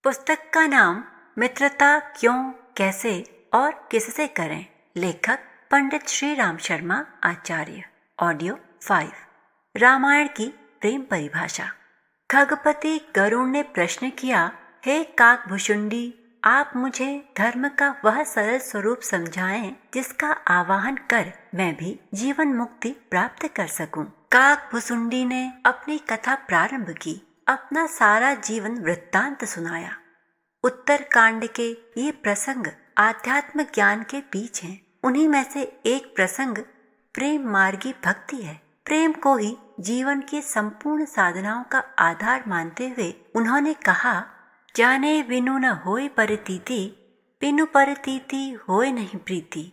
पुस्तक का नाम मित्रता क्यों, कैसे और किससे करें। लेखक पंडित श्री राम शर्मा आचार्य। ऑडियो 5। रामायण की प्रेम परिभाषा। खगपति गरुड़ ने प्रश्न किया, हे काकभुशुंडी, आप मुझे धर्म का वह सरल स्वरूप समझाएं जिसका आवाहन कर मैं भी जीवन मुक्ति प्राप्त कर सकूं। काकभुशुंडी ने अपनी कथा प्रारंभ की, अपना सारा जीवन वृत्तांत सुनाया। उत्तर कांड के ये प्रसंग आध्यात्म ज्ञान के बीच हैं। उन्हीं में से एक प्रसंग प्रेम मार्गी भक्ति है। प्रेम को ही जीवन की संपूर्ण साधनाओं का आधार मानते हुए उन्होंने कहा, जाने बिनु न होय परतीति, बिनु परतीति होय नहीं प्रीति,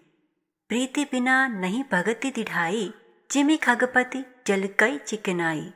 प्रीति बिना नहीं भगति दिढ़ाई, जिमि खगपति जल कई चिकनाई।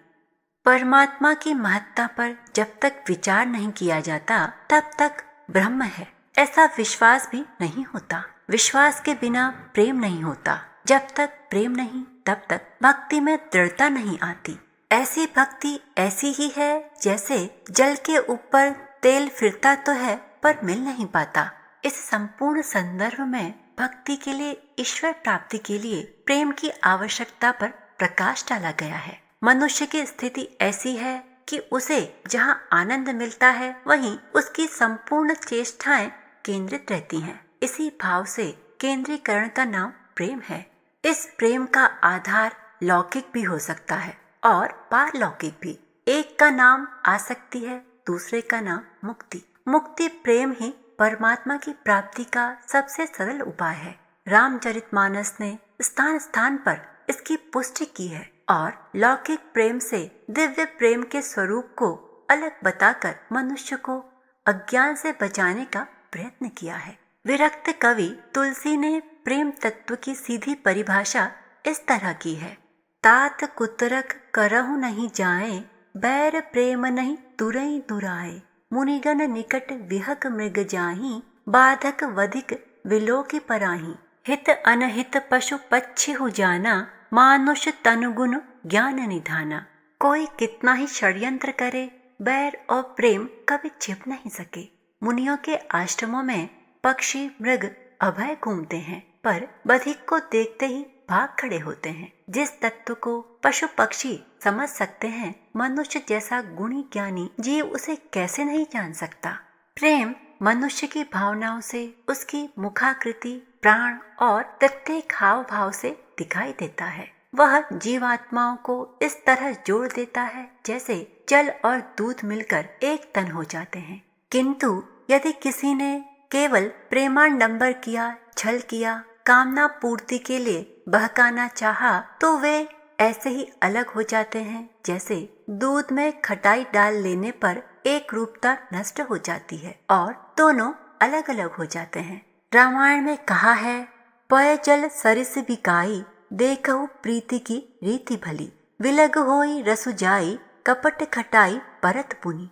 परमात्मा की महत्ता पर जब तक विचार नहीं किया जाता तब तक ब्रह्म है ऐसा विश्वास भी नहीं होता। विश्वास के बिना प्रेम नहीं होता। जब तक प्रेम नहीं तब तक भक्ति में दृढ़ता नहीं आती। ऐसी भक्ति ऐसी ही है जैसे जल के ऊपर तेल फिरता तो है पर मिल नहीं पाता। इस संपूर्ण संदर्भ में भक्ति के लिए, ईश्वर प्राप्ति के लिए प्रेम की आवश्यकता पर प्रकाश डाला गया है। मनुष्य की स्थिति ऐसी है कि उसे जहाँ आनंद मिलता है वहीं उसकी संपूर्ण चेष्टाएं केंद्रित रहती हैं। इसी भाव से केंद्रीकरण का नाम प्रेम है। इस प्रेम का आधार लौकिक भी हो सकता है और पारलौकिक भी। एक का नाम आसक्ति है, दूसरे का नाम मुक्ति। मुक्ति प्रेम ही परमात्मा की प्राप्ति का सबसे सरल उपाय है। रामचरितमानस ने स्थान स्थान पर इसकी पुष्टि की है और लौकिक प्रेम से दिव्य प्रेम के स्वरूप को अलग बताकर मनुष्य को अज्ञान से बचाने का प्रयत्न किया है। विरक्त कवि तुलसी ने प्रेम तत्व की सीधी परिभाषा इस तरह की है, तात कुतरक करहु नहीं जाए, बैर प्रेम नहीं तुरई दुराए, मुनिगण निकट विहक मृग जाहि, बाधक वधिक विलोकी पराहि, हित अनहित पशु पक्षी हु जाना, मानुष तनुगुण ज्ञान निधाना। कोई कितना ही षड्यंत्र करे, बैर और प्रेम कभी छिप नहीं सके। मुनियों के आश्रमों में पक्षी मृग अभय घूमते हैं पर बधिक को देखते ही भाग खड़े होते हैं। जिस तत्व को पशु पक्षी समझ सकते हैं, मनुष्य जैसा गुणी ज्ञानी जीव उसे कैसे नहीं जान सकता। प्रेम मनुष्य की भावनाओं से, उसकी मुखाकृति, प्राण और प्रत्येक हाव भाव से दिखाई देता है। वह जीवात्माओं को इस तरह जोड़ देता है जैसे जल और दूध मिलकर एक तन हो जाते हैं। किंतु यदि किसी ने केवल प्रेमाडंबर किया, छल किया, कामना पूर्ति के लिए बहकाना चाहा, तो वे ऐसे ही अलग हो जाते हैं जैसे दूध में खटाई डाल लेने पर एक रूपता नष्ट हो जाती है और दोनों अलग अलग हो जाते हैं। रामायण में कहा है, पय जल सरिस बिकाई, देखहु प्रीति की रीति भली, विलग होई रसु जाई, कपट खटाई परत पुनी।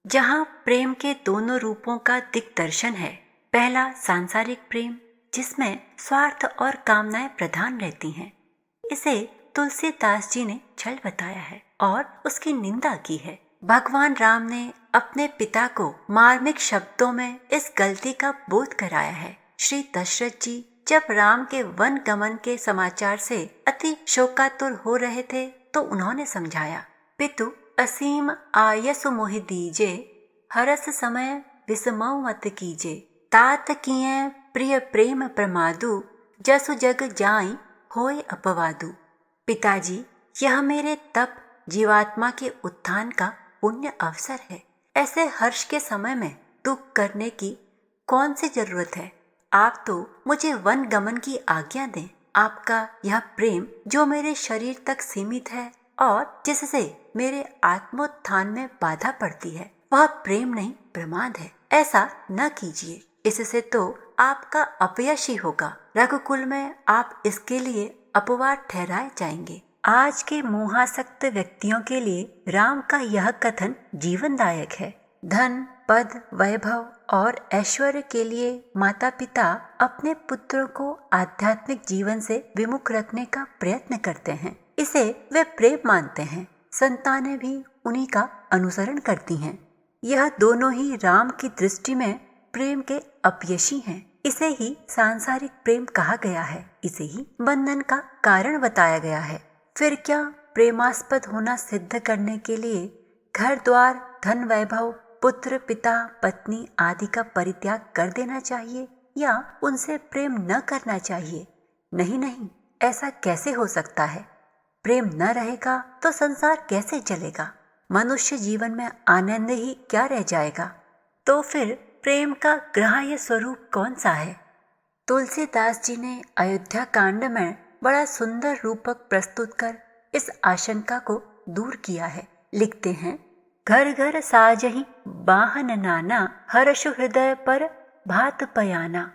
जहाँ प्रेम के दोनों रूपों का दिग्दर्शन है। पहला सांसारिक प्रेम जिसमें स्वार्थ और कामनाएं प्रधान रहती हैं। इसे तुलसीदास जी ने छल बताया है और उसकी निंदा की है। भगवान राम ने अपने पिता को मार्मिक शब्दों में इस गलती का बोध कराया है। श्री दशरथ जी जब राम के वन गमन के समाचार से अति शोकातुर हो रहे थे तो उन्होंने समझाया, पितु असीम आयसु मोहि दीजे, हरस समय विस्मौ मत कीजे, तात किए प्रिय प्रेम प्रमादु, जसु जग जाई होय अपवादु। पिताजी, यह मेरे तप जीवात्मा के उत्थान का पुण्य अवसर है। ऐसे हर्ष के समय में दुख करने की कौन सी जरूरत है। आप तो मुझे वन गमन की आज्ञा दें। आपका यह प्रेम जो मेरे शरीर तक सीमित है और जिससे मेरे आत्मोत्थान में बाधा पड़ती है, वह प्रेम नहीं प्रमाद है। ऐसा न कीजिए, इससे तो आपका अपयश ही होगा। रघुकुल में आप इसके लिए अपवाद ठहराए जाएंगे। आज के मोहासक्त व्यक्तियों के लिए राम का यह कथन जीवनदायक है। धन, पद, वैभव और ऐश्वर्य के लिए माता पिता अपने पुत्रों को आध्यात्मिक जीवन से विमुख रखने का प्रयत्न करते हैं। इसे वे प्रेम मानते हैं। संतानें भी उन्हीं का अनुसरण करती हैं। यह दोनों ही राम की दृष्टि में प्रेम के अपयशी हैं। इसे ही सांसारिक प्रेम कहा गया है, इसे ही बंधन का कारण बताया गया है। फिर क्या प्रेमास्पद होना सिद्ध करने के लिए घर द्वार, धन वैभव, पुत्र, पिता, पत्नी आदि का परित्याग कर देना चाहिए या उनसे प्रेम न करना चाहिए? नहीं नहीं, ऐसा कैसे हो सकता है? प्रेम न रहेगा तो संसार कैसे चलेगा? मनुष्य जीवन में आनंद ही क्या रह जाएगा? तो फिर प्रेम का ग्राह्य स्वरूप कौन सा है? तुलसीदास जी ने अयोध्या कांड में बड़ा सुंदर रूपक प्रस्तुत कर इस आशंका को दूर किया है। लिखते हैं, घर घर साजहि बाहन नाना, हर्ष हृदय पर भात पयाना।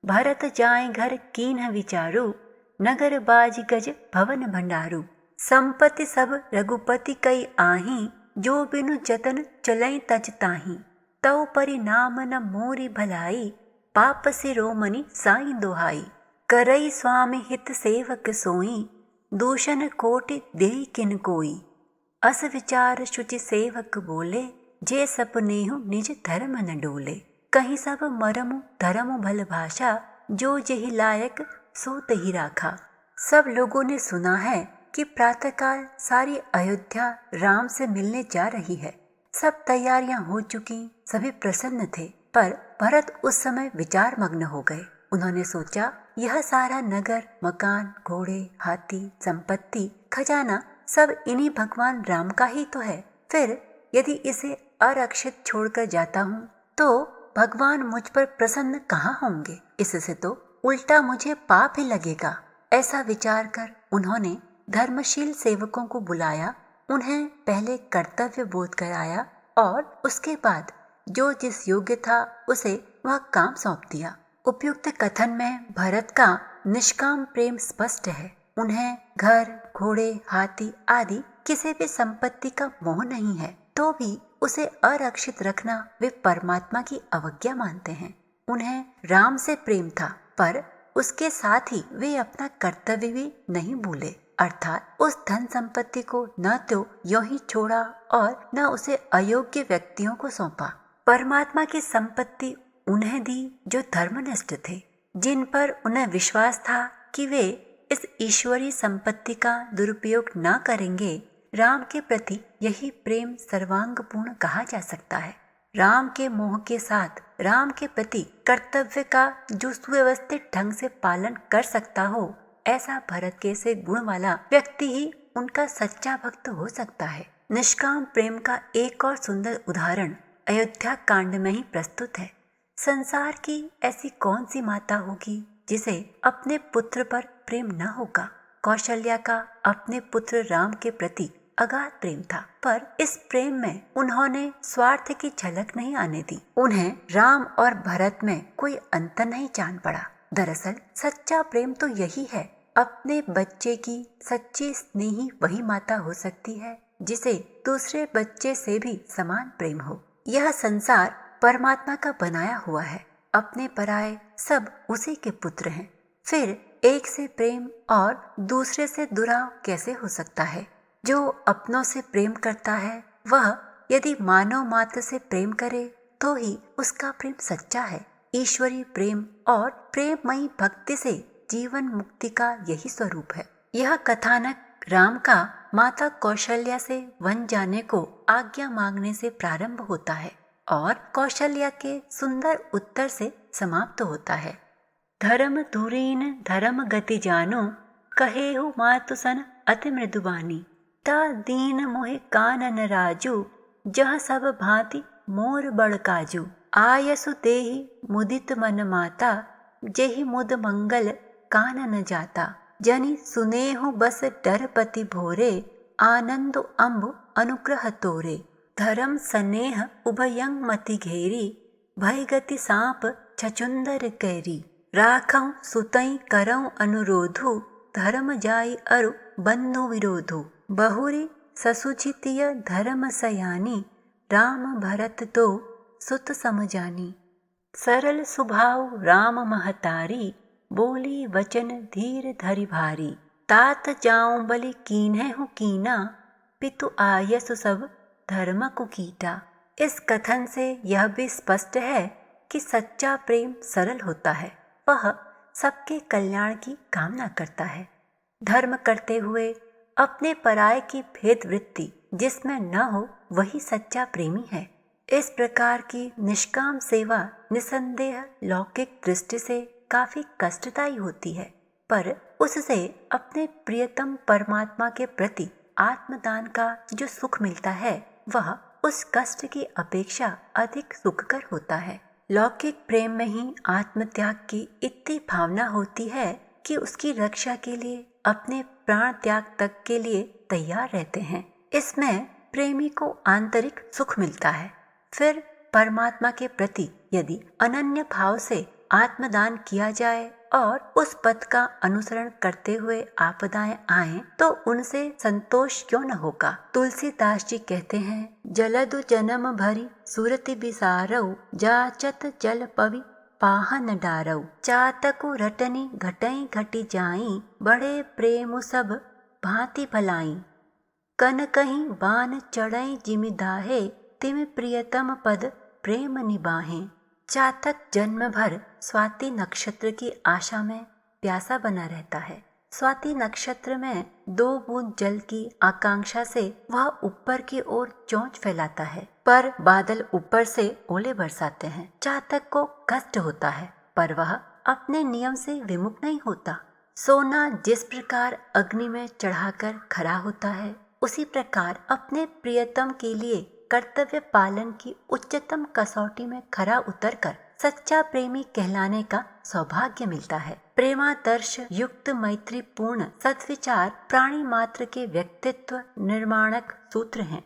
भरत जाए घर कीन्ह विचारु, नगर बाज गज भवन भंडारू। संपत्ति सब रघुपति कई आही, जो बिनु जतन चलई तज ताही। तव परिणाम न मोरी भलाई, पाप से रोमनी साई दोहाई। करई स्वामी हित सेवक सोई, दूषण कोटि देई किन कोई। अस विचार शुचि सेवक बोले, जे सपनेहु निज धर्म न डोले। कहीं सब मरमु धर्म भल भाषा, जो जेहि लायक सो तहि राखा। सब लोगों ने सुना है कि प्रातःकाल सारी अयोध्या राम से मिलने जा रही है। सब तैयारियां हो चुकी, सभी प्रसन्न थे, पर भरत उस समय विचार मग्न हो गए। उन्होंने सोचा, यह सारा नगर, मकान, घोड़े, हाथी, संपत्ति, खजाना सब इन्हीं भगवान राम का ही तो है। फिर यदि इसे अरक्षित छोड़कर जाता हूँ तो भगवान मुझ पर प्रसन्न कहाँ होंगे? इससे तो उल्टा मुझे पाप ही लगेगा। ऐसा विचार कर उन्होंने धर्मशील सेवकों को बुलाया, उन्हें पहले कर्तव्य बोध कराया और उसके बाद जो जिस योग्य था उसे वह काम सौंप दिया। उपयुक्त कथन में भरत का निष्काम प्रेम स्पष्ट है। उन्हें घर, घोड़े, हाथी आदि किसी भी संपत्ति का मोह नहीं है, तो भी उसे अरक्षित रखना वे परमात्मा की अवज्ञा मानते हैं। उन्हें राम से प्रेम था, पर उसके साथ ही वे अपना कर्तव्य भी नहीं भूले, अर्थात उस धन संपत्ति को न तो यों ही छोड़ा और न उसे अयोग्य व्यक्तियों को सौंपा। परमात्मा की संपत्ति उन्हें दी जो धर्मनिष्ठ थे, जिन पर उन्हें विश्वास था कि वे इस ईश्वरीय संपत्ति का दुरुपयोग न करेंगे। राम के प्रति यही प्रेम सर्वांगपूर्ण कहा जा सकता है। राम के मोह के साथ राम के प्रति कर्तव्य का जो सुव्यवस्थित ढंग से पालन कर सकता हो, ऐसा भरत के से गुण वाला व्यक्ति ही उनका सच्चा भक्त हो सकता है। निष्काम प्रेम का एक और सुंदर उदाहरण अयोध्या कांड में ही प्रस्तुत है। संसार की ऐसी कौन सी माता होगी जिसे अपने पुत्र पर प्रेम न होगा? कौशल्या का अपने पुत्र राम के प्रति अगाध प्रेम था, पर इस प्रेम में उन्होंने स्वार्थ की झलक नहीं आने दी। उन्हें राम और भरत में कोई अंतर नहीं जान पड़ा। दरअसल सच्चा प्रेम तो यही है, अपने बच्चे की सच्ची स्नेही वही माता हो सकती है जिसे दूसरे बच्चे से भी समान प्रेम हो। यह संसार परमात्मा का बनाया हुआ है, अपने पराये सब उसी के पुत्र हैं। फिर एक से प्रेम और दूसरे से दुराव कैसे हो सकता है? जो अपनों से प्रेम करता है वह यदि मानव मात्र से प्रेम करे तो ही उसका प्रेम सच्चा है। ईश्वरीय प्रेम और प्रेममयी भक्ति से जीवन मुक्ति का यही स्वरूप है। यह कथानक राम का माता कौशल्या से वन जाने को आज्ञा मांगने से प्रारंभ होता है और कौशल्या के सुंदर उत्तर से समाप्त होता है। धर्म धुरीन धर्म गति जानो, कहेहु मातु सन अति मृदुबानी। ता दीन मोहि कानन राजू, जह सब भांति मोर बड़ काजू। आयसु देहि मुदित मन माता, जेहि मुद मंगल कानन जाता। जनि सुनेहु बस डरपति भोरे, आनंदो अम्बु अनुग्रह तोरे। धर्म स्नेह उभयं मति घेरी, भय गति सांप छचुंदर कैरी। राखऊं सुतई करऊं अनुरोधु, धर्म जाई अरु बंधु विरोधु। बहुरी ससुचितिय धर्म सयानी, राम भरत तो सुत समझानी। सरल सुभाव राम महतारी, बोली वचन धीर धरि भारी। तात जाऊं बलि कीन्हु कीना, पितु आयसु सब धर्म कुकीटा। इस कथन से यह भी स्पष्ट है कि सच्चा प्रेम सरल होता है। वह सबके कल्याण की कामना करता है। धर्म करते हुए अपने पराये की भेद वृत्ति जिसमें न हो वही सच्चा प्रेमी है। इस प्रकार की निष्काम सेवा निसंदेह लौकिक दृष्टि से काफी कष्टदायी होती है, पर उससे अपने प्रियतम परमात्मा के प्रति आत्मदान का जो सुख मिलता है वह उस कष्ट की अपेक्षा अधिक सुखकर होता है। लौकिक प्रेम में ही आत्मत्याग की इतनी भावना होती है कि उसकी रक्षा के लिए अपने प्राण त्याग तक के लिए तैयार रहते हैं। इसमें प्रेमी को आंतरिक सुख मिलता है। फिर परमात्मा के प्रति यदि अनन्य भाव से आत्मदान किया जाए और उस पथ का अनुसरण करते हुए आपदाएं आए तो उनसे संतोष क्यों न होगा। तुलसीदास जी कहते हैं, जलदु जन्म भरी सुरति बिसारऊ, जाचत जल पवि पाहन डारऊ, चातकु रटनी घटई घटी जाई, बड़े प्रेम सब भांति भलाई, कन कहीं बान चढ़ई जिमि दाहे, तिम प्रियतम पद प्रेम निबाहे। चातक जन्म भर स्वाति नक्षत्र की आशा में प्यासा बना रहता है। स्वाति नक्षत्र में 2 बूंद जल की आकांक्षा से वह ऊपर की ओर चोंच फैलाता है, पर बादल ऊपर से ओले बरसाते हैं। चातक को कष्ट होता है, पर वह अपने नियम से विमुख नहीं होता। सोना जिस प्रकार अग्नि में चढ़ाकर खरा होता है, उसी प्रकार अपने प्रियतम के लिए कर्तव्य पालन की उच्चतम कसौटी में खरा उतरकर सच्चा प्रेमी कहलाने का सौभाग्य मिलता है। प्रेमादर्श युक्त मैत्री पूर्ण सद्विचार प्राणी मात्र के व्यक्तित्व निर्माणक सूत्र हैं।